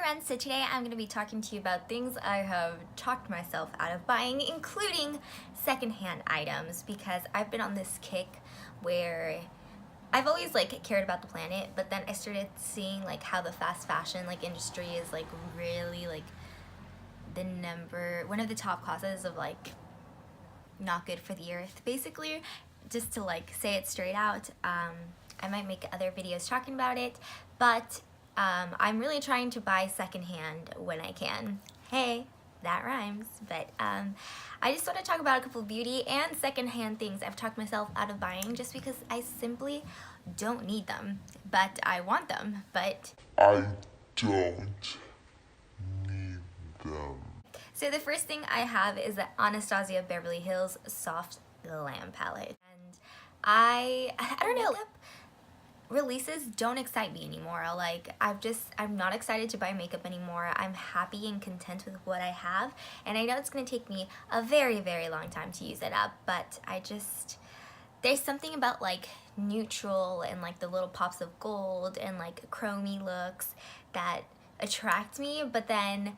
everyone, so today I'm going to be talking to you about things I have talked myself out of buying, including secondhand items, because I've been on this kick where I've always cared about the planet, but then I started seeing how the fast fashion industry is really one of the top causes of not good for the earth, basically. Just to say it straight out, I might make other videos talking about it, but I'm really trying to buy secondhand when I can. Hey, that rhymes. But I just want to talk about a couple of beauty and secondhand things I've talked myself out of buying just because I simply don't need them, but I want them, but I don't need them. So the first thing I have is the Anastasia Beverly Hills Soft Glam Palette. And I don't know, releases don't excite me anymore. I'm not excited to buy makeup anymore. I'm happy and content with what I have, and I know it's gonna take me a very, very long time to use it up, but there's something about neutral and the little pops of gold and chromey looks that attract me, but then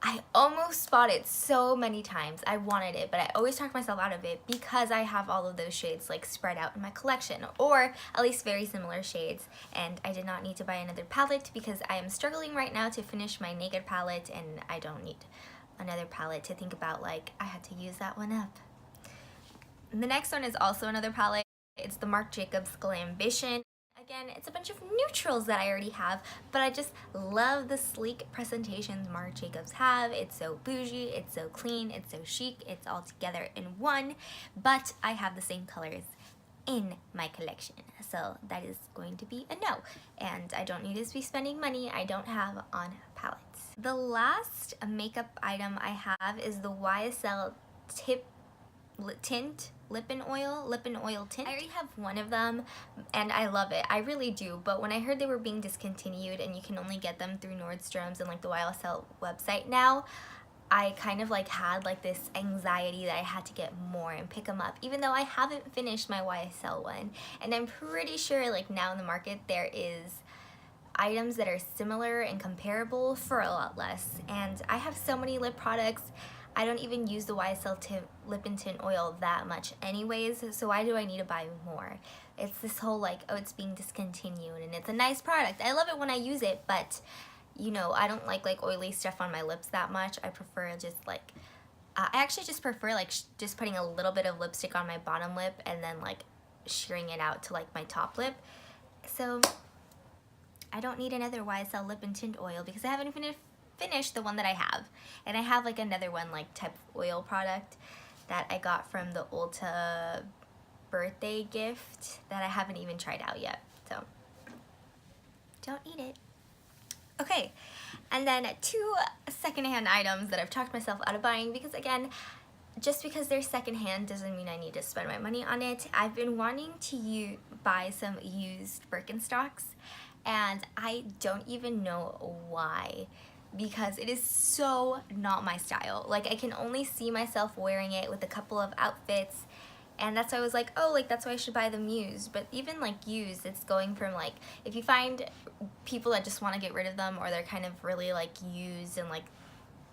I almost bought it so many times. I wanted it, but I always talked myself out of it because I have all of those shades spread out in my collection, or at least very similar shades, and I did not need to buy another palette because I am struggling right now to finish my Naked palette, and I don't need another palette to think about I had to use that one up. And the next one is also another palette. It's the Marc Jacobs Glambition. Again, it's a bunch of neutrals that I already have, but I just love the sleek presentations Marc Jacobs have. It's so bougie, it's so clean, it's so chic, it's all together in one, but I have the same colors in my collection, so that is going to be a no, and I don't need to be spending money I don't have on palettes. The last makeup item I have is the YSL tint lip and oil tint. I already have one of them and I love it. I really do, but when I heard they were being discontinued and you can only get them through Nordstrom's and the YSL website now, I kind of had this anxiety that I had to get more and pick them up, even though I haven't finished my YSL one, and I'm pretty sure now in the market there is items that are similar and comparable for a lot less. And I have so many lip products, I don't even use the YSL lip and tint oil that much anyways, so why do I need to buy more? It's this whole oh, it's being discontinued, and it's a nice product. I love it when I use it, but you know, I don't like oily stuff on my lips that much. I prefer just I actually just prefer just putting a little bit of lipstick on my bottom lip and then shearing it out to my top lip. So I don't need another YSL lip and tint oil because I haven't finished the one that I have, and I have another one type of oil product that I got from the Ulta birthday gift that I haven't even tried out yet, so don't need it. Okay, and then two secondhand items that I've talked myself out of buying because, again, just because they're secondhand doesn't mean I need to spend my money on it. I've been wanting to buy some used Birkenstocks, and I don't even know why, because it is so not my style. I can only see myself wearing it with a couple of outfits, and that's why I was oh, that's why I should buy them used. But even used, it's going from if you find people that just want to get rid of them, or they're kind of really used and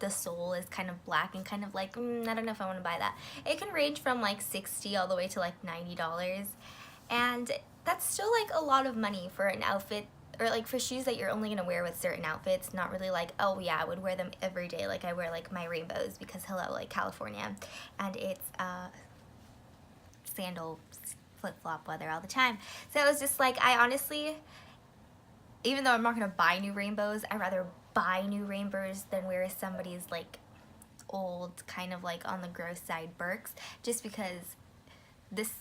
the sole is kind of black and kind of I don't know if I want to buy that. It can range from $60 all the way to $90, and that's still a lot of money for an outfit, or for shoes that you're only gonna wear with certain outfits. Not really oh yeah, I would wear them every day. I wear my rainbows because hello, California, and it's sandal flip-flop weather all the time. So it was just I honestly, even though I'm not gonna buy new rainbows, I'd rather buy new rainbows than wear somebody's old kind of on the gross side Birks, just because this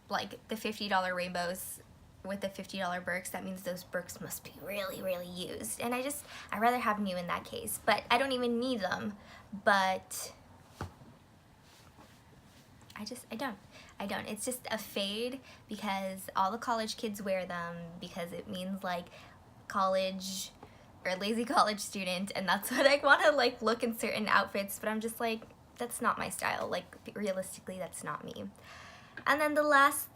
the $50 rainbows with the $50 Birks, that means those Birks must be really, really used, and I'd rather have new in that case. But I don't even need them, but I don't. It's just a fade because all the college kids wear them because it means college or lazy college student, and that's what I want to look in certain outfits, but I'm just that's not my style. Realistically, that's not me. And then the last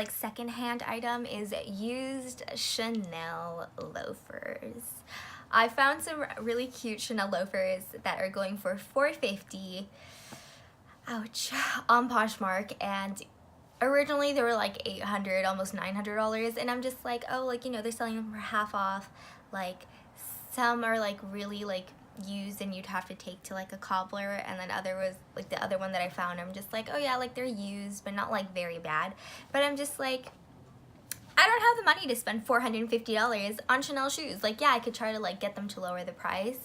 secondhand item is used Chanel Loafers. I found some really cute Chanel loafers that are going for $4.50, ouch, on Poshmark, and originally they were like $800, almost $900, and I'm just like, oh, like, you know, they're selling them for half off. Like, some are like really like used and you'd have to take to like a cobbler, and then other was like the other one that I found, I'm just like, oh yeah, like they're used but not like very bad, but I'm just like, I don't have the money to spend $450 on Chanel shoes. Like, yeah, I could try to like get them to lower the price,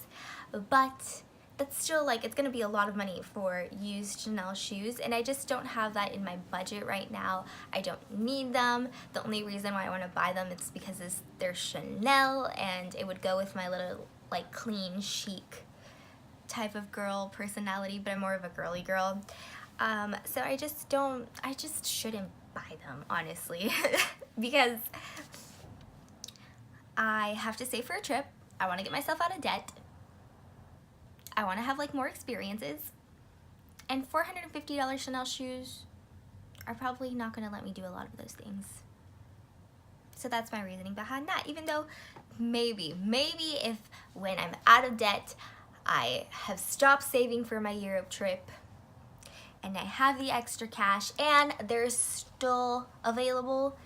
but that's still like, it's gonna be a lot of money for used Chanel shoes, and I just don't have that in my budget right now. I don't need them. The only reason why I want to buy them is because they're Chanel, and it would go with my little like clean chic type of girl personality, but I'm more of a girly girl. So I just shouldn't buy them, honestly, because I have to save for a trip. I want to get myself out of debt. I want to have like more experiences, and $450 Chanel shoes are probably not going to let me do a lot of those things. So that's my reasoning behind that, even though maybe if when I'm out of debt, I have stopped saving for my Europe trip, and I have the extra cash, and they're still available,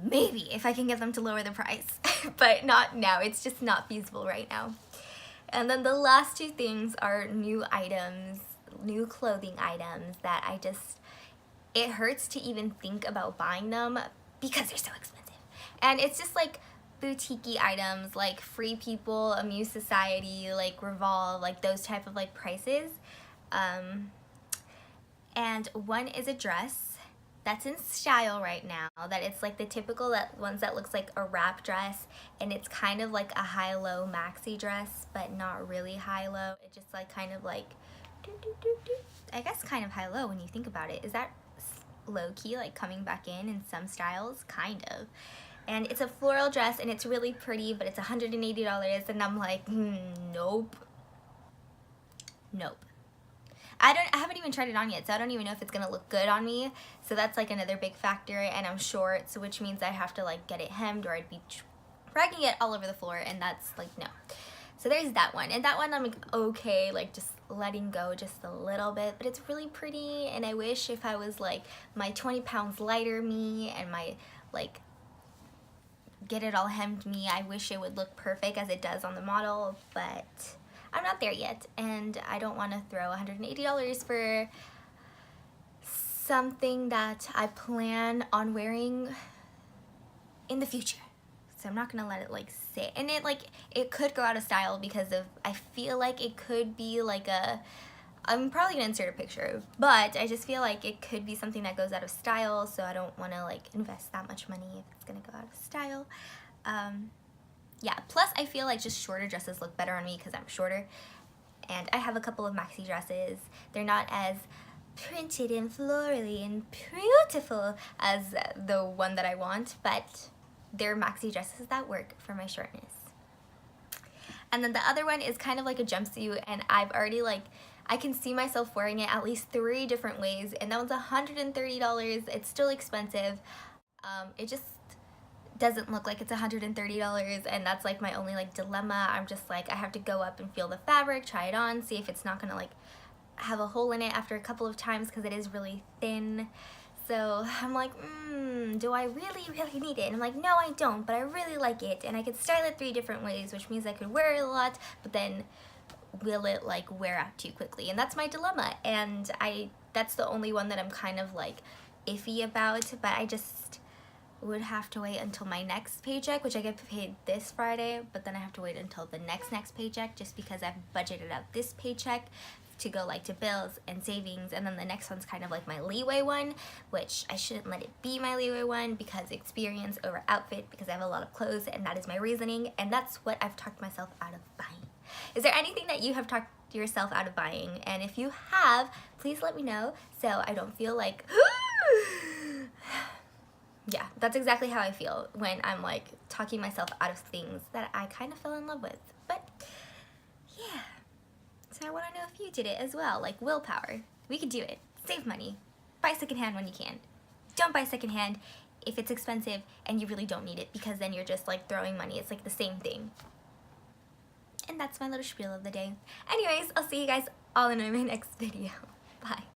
maybe if I can get them to lower the price, but not now. It's just not feasible right now. And then the last two things are new items, new clothing items that it hurts to even think about buying them because they're so expensive. And it's just like boutique-y items like Free People, Amuse Society, like Revolve, like those type of like prices. And one is a dress that's in style right now, that it's like the typical ones that looks like a wrap dress, and it's kind of like a high-low maxi dress, but not really high-low. It just like kind of like, I guess kind of high-low when you think about it. Is that low-key like coming back in some styles? Kind of. And it's a floral dress, and it's really pretty, but it's $180, and I'm like, nope. I haven't even tried it on yet, so I don't even know if it's gonna look good on me. So that's like another big factor, and I'm short, so which means I have to like get it hemmed, or I'd be dragging it all over the floor, and that's like, no. So there's that one, and that one I'm like, okay, like just letting go just a little bit, but it's really pretty, and I wish if I was like my 20 pounds lighter me and my like get it all hemmed me, I wish it would look perfect as it does on the model, but I'm not there yet, and I don't want to throw $180 for something that I plan on wearing in the future. So I'm not gonna let it like sit, and it could go out of style because I feel like it could be like I'm probably gonna insert a picture, but I just feel like it could be something that goes out of style, so I don't want to like invest that much money if it's gonna go out of style. Yeah, plus I feel like just shorter dresses look better on me because I'm shorter, and I have a couple of maxi dresses. They're not as printed and florally and beautiful as the one that I want, but they're maxi dresses that work for my shortness. And then the other one is kind of like a jumpsuit, and I've already like, I can see myself wearing it at least 3 different ways, and that one's $130. It's still expensive. It just doesn't look like it's $130, and that's like my only like dilemma. I'm just like, I have to go up and feel the fabric, try it on, see if it's not gonna like have a hole in it after a couple of times because it is really thin. So I'm like, do I really need it? And I'm like, no, I don't, but I really like it, and I could style it 3 different ways, which means I could wear it a lot, but then will it like wear out too quickly? And that's my dilemma, and that's the only one that I'm kind of like iffy about, but I just would have to wait until my next paycheck, which I get paid this Friday, but then I have to wait until the next paycheck just because I've budgeted out this paycheck to go like to bills and savings, and then the next one's kind of like my leeway one, which I shouldn't let it be my leeway one because experience over outfit, because I have a lot of clothes, and that is my reasoning, and that's what I've talked myself out of buying. Is there anything that you have talked yourself out of buying? And if you have, please let me know so I don't feel like yeah, that's exactly how I feel when I'm like talking myself out of things that I kind of fell in love with. But yeah, so I want to know if you did it as well, like willpower. We could do it. Save money. Buy secondhand when you can. Don't buy secondhand if it's expensive and you really don't need it, because then you're just like throwing money. It's like the same thing. And that's my little spiel of the day. Anyways, I'll see you guys all in my next video. Bye.